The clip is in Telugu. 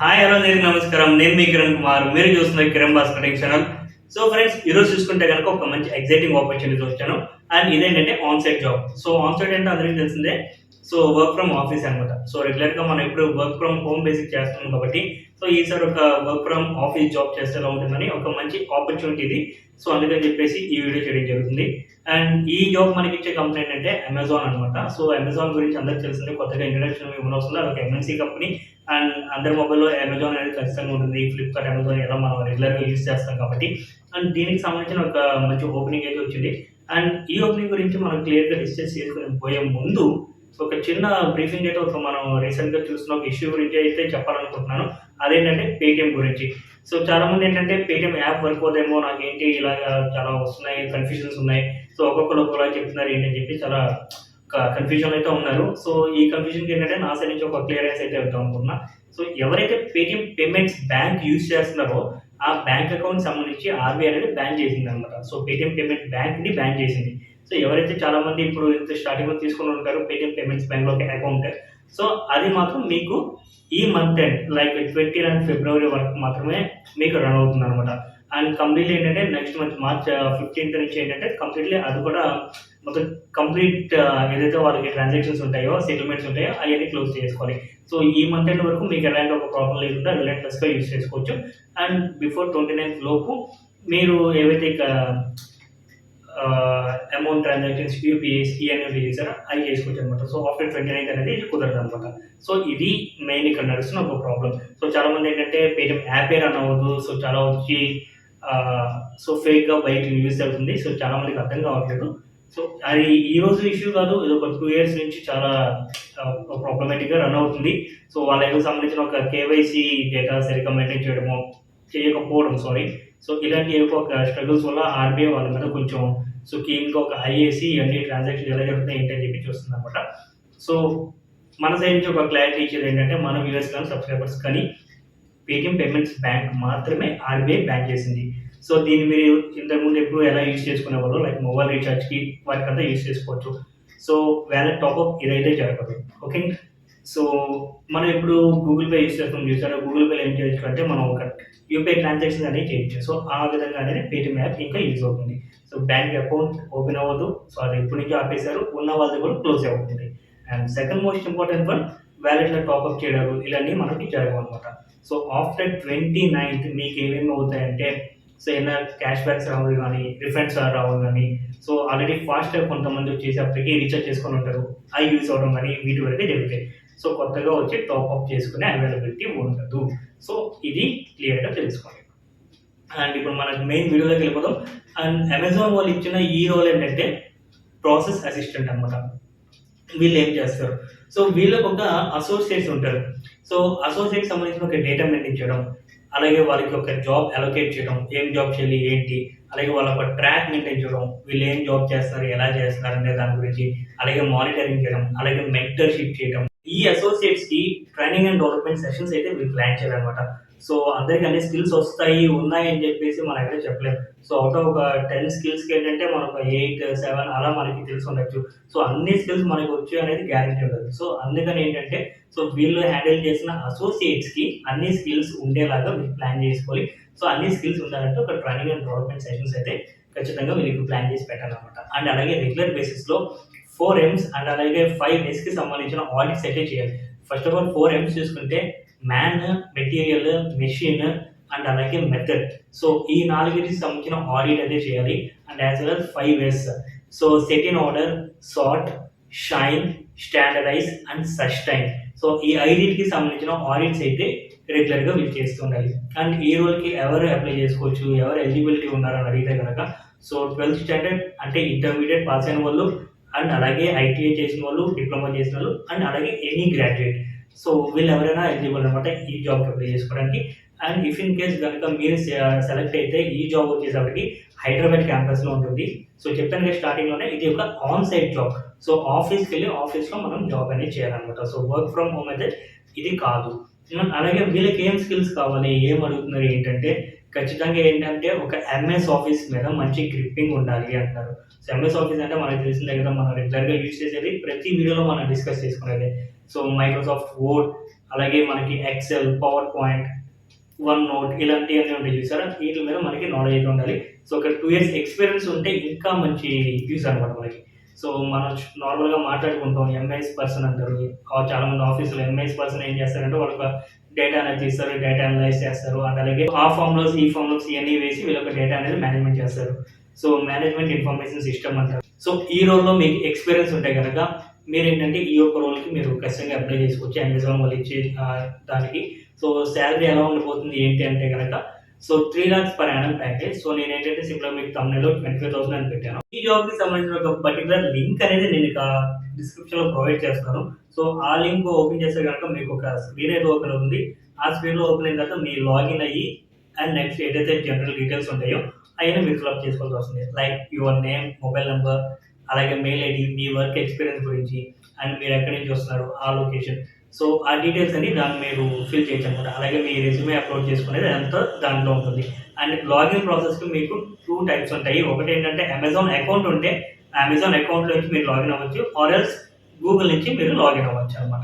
హాయ్ హలో నేను నమస్కారం. నేను మీ కిరణ్ కుమార్. మీరు చూస్తున్న Kiran Bhaskar channel. So friends, ఈరోజు చూసుకుంటే కనుక ఒక మంచి ఎగ్జైటింగ్ ఆపర్చునిటీ వచ్చాను. అండ్ ఇదేంటంటే on site job. So on site అంటే అందరికీ తెలిసిందే. సో వర్క్ ఫ్రమ్ ఆఫీస్ అనమాట. సో రెగ్యులర్గా మనం ఎప్పుడు వర్క్ ఫ్రమ్ హోమ్ బేసిక్ చేస్తున్నాం కాబట్టి సో ఈసారి ఒక వర్క్ ఫ్రమ్ ఆఫీస్ జాబ్ చేస్తే ఎలా ఉంటుందని ఒక మంచి ఆపర్చునిటీ ఇది. సో అందుకని చెప్పేసి ఈ వీడియో చేయడం జరుగుతుంది. అండ్ ఈ జాబ్ మనకి ఇచ్చే కంపెనీ ఏంటంటే అమెజాన్ అనమాట. సో అమెజాన్ గురించి అందరికీ తెలిసిందే, కొత్తగా ఇంట్రడక్షన్ ఏమైనా వస్తుంది. అదొక ఎంఎన్సీ కంపెనీ. అండ్ అందరి మొబైల్లో అమెజాన్ అనేది ఖచ్చితంగా ఉంటుంది. ఫ్లిప్కార్ట్, అమెజాన్ ఎలా మనం రెగ్యులర్గా యూజ్ చేస్తాం కాబట్టి. అండ్ దీనికి సంబంధించిన ఒక మంచి ఓపెనింగ్ అయితే వచ్చింది. అండ్ ఈ ఓపెనింగ్ గురించి మనం క్లియర్గా డిస్కస్ చేసుకుని పోయే ముందు ఒక చిన్న బ్రీఫింగ్ అయితే మనం రీసెంట్గా చూసిన ఒక ఇష్యూ గురించి అయితే చెప్పాలనుకుంటున్నాను. అదేంటంటే పేటిఎం గురించి. సో చాలా మంది ఏంటంటే పేటిఎం యాప్ వర్క్ అవుతాయేమో, నాకేంటి ఇలాగా చాలా వస్తున్నాయి, కన్ఫ్యూజన్స్ ఉన్నాయి. సో ఒక్కొక్కరు ఒక్కొక్కలా చెప్తున్నారు ఏంటని చెప్పి చాలా కన్ఫ్యూజన్ అయితే ఉన్నారు. సో ఈ కన్ఫ్యూజన్కి ఏంటంటే నా సైడ్ నుంచి ఒక క్లియరెన్స్ అయితే వెళ్తాం అనుకుంటున్నా. సో ఎవరైతే పేటిఎం పేమెంట్స్ బ్యాంక్ యూజ్ చేస్తున్నారో ఆ బ్యాంక్ అకౌంట్ సంబంధించి ఆర్బీఐ అనేది బ్యాన్ చేసింది అనమాట. సో పేటిఎం పేమెంట్ బ్యాంక్ని బ్యాన్ చేసింది. సో ఎవరైతే చాలా మంది ఇప్పుడు స్టార్టింగ్లో తీసుకుని ఉంటారో పేటిఎం పేమెంట్స్ బ్యాంక్లో ఒక అకౌంట్, సో అది మాత్రం మీకు ఈ మంత్ ఎండ్ లైక్ 29 ఫిబ్రవరి వరకు మాత్రమే మీకు రన్ అవుతుంది అనమాట. అండ్ కంప్లీట్లీ ఏంటంటే నెక్స్ట్ మంత్ మార్చ్ 15th నుంచి ఏంటంటే కంప్లీట్లీ అది కూడా మొత్తం కంప్లీట్ ఏదైతే వాళ్ళకి ట్రాన్సాక్షన్స్ ఉంటాయో, సెటిల్మెంట్స్ ఉంటాయో అవన్నీ క్లోజ్ చేసుకోవాలి. సో ఈ మంత్ ఎండ్ వరకు మీకు ఎలాంటి ఒక ప్రాబ్లం లేకుండా రిలెంట్లెస్గా యూజ్ చేసుకోవచ్చు. అండ్ బిఫోర్ 29th లోపు మీరు ఏవైతే అమౌంట్ ట్రాన్సాక్షన్స్, యూపీఐస్ ఇవన్నీ చేశారో అవి చేసుకోవచ్చు అనమాట. సో ఆఫ్టర్ 29th అనేది ఇది కుదరదు అనమాట. సో ఇది మెయిన్ ఇక్కడ నడుస్తున్న ఒక ప్రాబ్లం. సో చాలా మంది ఏంటంటే పేటిఎం యాపే రన్ అవ్వదు. సో చాలా వచ్చి సో ఫేక్గా బయట యూజ్ అవుతుంది. సో చాలా మందికి అర్థం కావట్లేదు. సో అది ఈ రోజు ఇష్యూ కాదు, ఇది ఒక 2 years నుంచి చాలా ప్రాబ్లమేటిక్గా రన్ అవుతుంది. సో వాళ్ళకి సంబంధించిన ఒక కేవైసీ డేటా సరిగ్గా మెయింటైన్ చేయకపోవడం సో ఇలాంటి ఒక స్ట్రగుల్స్ వల్ల ఆర్బీఐ వాళ్ళ మీద కొంచెం సో కీన్గా ఒక ఐఏసీ అన్ని ట్రాన్సాక్షన్ ఎలా జరుగుతున్నాయి ఏంటని చెప్పి చూస్తుంది అనమాట. సో మన సైడ్ నుంచి ఒక క్లారిటీ ఇచ్చేది ఏంటంటే మన వ్యూవర్స్ కానీ సబ్స్క్రైబర్స్ కానీ పేటిఎం పేమెంట్స్ బ్యాంక్ మాత్రమే ఆర్బీఐ బ్యాన్ చేసింది. సో దీన్ని మీరు ఇంతకుముందు ఎప్పుడు ఎలా యూజ్ చేసుకునేవాళ్ళు లైక్ మొబైల్ రీఛార్జ్కి వాటికంతా యూజ్ చేసుకోవచ్చు. సో వ్యాలెట్ టాప్అప్ ఇదైతే జరగదు. ఓకే. సో మనం ఇప్పుడు గూగుల్ పే యూజ్ చేస్తాం చూసారా, గూగుల్ పేలో ఏం చేయొచ్చు అంటే మనం ఒక యూపీఐ ట్రాన్సాక్షన్ అనేది చేయొచ్చు. సో ఆ విధంగా అనేది పేటిఎం యాప్ ఇంకా యూజ్ అవుతుంది. సో బ్యాంక్ అకౌంట్ ఓపెన్ అవ్వదు. సో అది ఎప్పటి నుంచి ఆపేశారు, ఉన్న వాళ్ళది కూడా క్లోజ్ అవుతుంది. And second most important one వ్యాలెట్లో టాప్అప్ చేయడాలు ఇలాంటివి మనకి జరగవు అనమాట. సో ఆఫ్టర్ 29th మీకు ఏమేమి అవుతాయంటే సో ఏమైనా క్యాష్ బ్యాక్స్ రావాలి కానీ, రిఫండ్స్ రావాలి కానీ, సో ఆల్రెడీ ఫాస్ట్గా కొంతమంది వచ్చేసప్పటికి రీఛార్జ్ చేసుకొని ఉంటారు, అవి యూజ్ అవ్వడం కానీ వీటి వరకే జరుగుతాయి. సో కొత్తగా వచ్చి టాప్అప్ చేసుకునే అవైలబిలిటీ ఉండదు. సో ఇది క్లియర్గా తెలుసుకోండి. అండ్ ఇప్పుడు మన మెయిన్ వీడియోలోకి వెళ్ళిపోదాం. అండ్ అమెజాన్ వాళ్ళు ఇచ్చిన ఈ రోల్ ఏంటంటే ప్రాసెస్ అసిస్టెంట్ అనమాట. వీళ్ళు ఏం చేస్తారు, సో వీళ్ళకి ఒక అసోసియేట్స్ ఉంటారు. సో అసోసియేట్స్ సంబంధించిన ఒక డేటా మెయింటైన్ చేయడం, అలాగే వాళ్ళకి ఒక జాబ్ అలొకేట్ చేయడం, ఏం జాబ్ చేయాలి ఏంటి, అలాగే వాళ్ళ ఒక ట్రాక్ మెయింటైన్ చేయడం, వీళ్ళు ఏం జాబ్ చేస్తారు, ఎలా చేస్తున్నారు అనే దాని గురించి, అలాగే మానిటరింగ్ చేయడం, అలాగే మెంటర్షిప్ చేయడం. ఈ అసోసియేట్స్కి ట్రైనింగ్ అండ్ డెవలప్మెంట్ సెషన్స్ అయితే వీళ్ళు ప్లాన్ చేయాలన్నమాట. సో అందరికీ అన్ని స్కిల్స్ ఉన్నాయి అని చెప్పేసి మనం అయితే చెప్పలేము. సో అవుట్ ఆఫ్ ఒక 10 స్కిల్స్కి ఏంటంటే మనకు 8, 7 అలా మనకి తెలిసి ఉండొచ్చు. సో అన్ని స్కిల్స్ మనకి వచ్చాయి అనేది గ్యారెంటీ ఉండదు. సో అందుకని ఏంటంటే సో వీళ్ళు హ్యాండిల్ చేసిన అసోసియేట్స్కి అన్ని స్కిల్స్ ఉండేలాగా వీళ్ళు ప్లాన్ చేసుకోవాలి. సో అన్ని స్కిల్స్ ఉండాలంటే ఒక ట్రైనింగ్ అండ్ డెవలప్మెంట్ సెషన్స్ అయితే ఖచ్చితంగా వీళ్ళకి ప్లాన్ చేసి పెట్టాలన్నమాట. అండ్ అలాగే రెగ్యులర్ బేసిస్లో 4 M's అండ్ అలాగే 5 Sకి సంబంధించిన ఆడిట్స్ అయితే చేయాలి. ఫస్ట్ ఆఫ్ ఆల్ 4 M's చూసుకుంటే మ్యాన్, మెటీరియల్, మెషిన్ అండ్ అలాగే మెథడ్. సో ఈ 4కి సంబంధించిన ఆడిట్ అయితే చేయాలి. And as well as 5 S. So set in order, sort, shine, standardise and sustain. So ఈ 5కి సంబంధించిన ఆడిట్స్ అయితే రెగ్యులర్గా వీళ్ళు చేస్తుండాలి. అండ్ ఈ రోల్కి ఎవరు అప్లై చేసుకోవచ్చు, ఎవరు ఎలిజిబిలిటీ ఉన్నారని అడిగితే కనుక సో 12th స్టాండర్డ్ అంటే ఇంటర్మీడియట్ పాస్ అయిన వాళ్ళు, అండ్ అలాగే ఐటీఐ చేసిన వాళ్ళు, డిప్లొమా చేసిన వాళ్ళు, అండ్ అలాగే ఎనీ గ్రాడ్యుయేట్. సో వీళ్ళు ఎవరైనా ఎలిజిబుల్ అనమాట ఈ జాబ్కి అప్లై చేసుకోవడానికి. అండ్ ఇఫ్ ఇన్ కేస్ కనుక మీరు సెలెక్ట్ అయితే ఈ జాబ్ వచ్చేసరికి హైదరాబాద్ క్యాంపస్లో ఉంటుంది. సో చెప్పాను కదా స్టార్టింగ్లోనే, ఇది ఒక ఆన్ సైట్ జాబ్. సో ఆఫీస్కి వెళ్ళి ఆఫీస్లో మనం జాబ్ అనేది చేయాలన్నమాట. సో వర్క్ ఫ్రమ్ హోమ్ అయితే ఇది కాదు. అలాగే వీళ్ళకి ఏం స్కిల్స్ కావాలి, ఏం అడుగుతున్నారు ఏంటంటే, ఖచ్చితంగా ఏంటంటే ఒక ఎంఎస్ ఆఫీస్ మీద మంచి గ్రిప్పింగ్ ఉండాలి అంటున్నారు. సో, ఎంఎస్ ఆఫీస్ అంటే మనకు తెలిసిందే కదా! మనం రెగ్యులర్‌గా యూజ్ చేసేది. ప్రతి వీడియోలో మనం డిస్కస్ చేసుకునేదే. సో, మైక్రోసాఫ్ట్ వర్డ్, అలాగే మనకి Excel, PowerPoint, OneNote ఇలాంటియన్నీ ఉంటాయి చూసారా? వీటి మీద మనకి నాలెడ్జ్ అయితే ఉండాలి. సో, ఒక 2 ఇయర్స్ ఎక్స్‌పీరియన్స్ ఉంటే ఇంకా మంచి యూజ్ అనమాట మనకి. సో, మనం నార్మల్‌గా మాట్లాడుకుంటాం ఎంఐఎస్ పర్సన్ అంటారు. చాలామంది ఆఫీస్‌లో ఎంఐఎస్ పర్సన్ ఏం చేస్తారంటే వాళ్ళొక డేటా అనేది తీస్తారు, డేటా అనలైజ్ చేస్తారు. అండ్ అలాగే ఆ ఫార్ములాస్, ఈ ఫార్ములాస్ ఇయన్నీ వేసి వీళ్ళొక డేటా అనేది మేనేజ్‌మెంట్ చేస్తారు. సో, మేనేజ్‌మెంట్ ఇన్ఫర్మేషన్ సిస్టమ్ అంటారు. సో, ఈ రోల్‌లో మీకు ఎక్స్‌పీరియన్స్ ఉంటే గనక మీరేంటంటే ఈ యొక్క రోల్‌కి మీరు ఖచ్చితంగా అప్లై చేసుకోవచ్చు. అమెజాన్ వాళ్ళు ఇచ్చే దానికి. సో, సాలరీ ఎలా ఉండబోతుంది ఏంటి అంటే గనక so 3 lakhs per annum package. So నేనేంటంటే సింపుల్‌గా మీకు థంబ్‌నెయిల్‌లో 25,000 అని పెట్టాను. ఈ జాబ్‌కి సంబంధించిన ఒక పర్టిక్యులర్ లింక్ అనేది నేను ఇక డిస్క్రిప్షన్‌లో ప్రొవైడ్ చేస్తాను. సో ఆ లింక్ ఓపెన్ చేస్తే గనక మీకు ఒక స్క్రీన్ అయితే ఓపెన్ అవుతుంది. ఆ స్క్రీన్‌లో ఓపెన్ అయిన తర్వాత మీరు లాగిన్ అయ్యి అండ్ నెక్స్ట్ ఏదైతే జనరల్ డీటెయిల్స్ ఉంటాయో అయన్నీ మీరు ఫిలప్ చేసుకోవాల్సి వస్తుంది. Like your name, mobile number, అలాగే మెయిల్ ఐడీ, మీ వర్క్ ఎక్స్‌పీరియన్స్ గురించి అండ్ మీరు ఎక్కడి నుంచి వస్తున్నారు, ఆ లొకేషన్. సో ఆ డీటెయిల్స్ అన్ని దాన్ని మీరు ఫిల్ చేయొచ్చనమాట. అలాగే మీ రెజ్యూమే అప్లోడ్ చేసుకునేది అదంతా దాంట్లో ఉంటుంది. అండ్ లాగిన్ ప్రాసెస్‌కి మీకు 2 టైప్స్ ఉంటాయి. ఒకటేంటంటే అమెజాన్ అకౌంట్ ఉంటే, ఆ అమెజాన్ అకౌంట్‌లో నుంచి మీరు లాగిన్ అవ్వచ్చు. ఆర్ ఎల్స్ గూగుల్ నుంచి మీరు లాగిన్ అవ్వచ్చనమాట.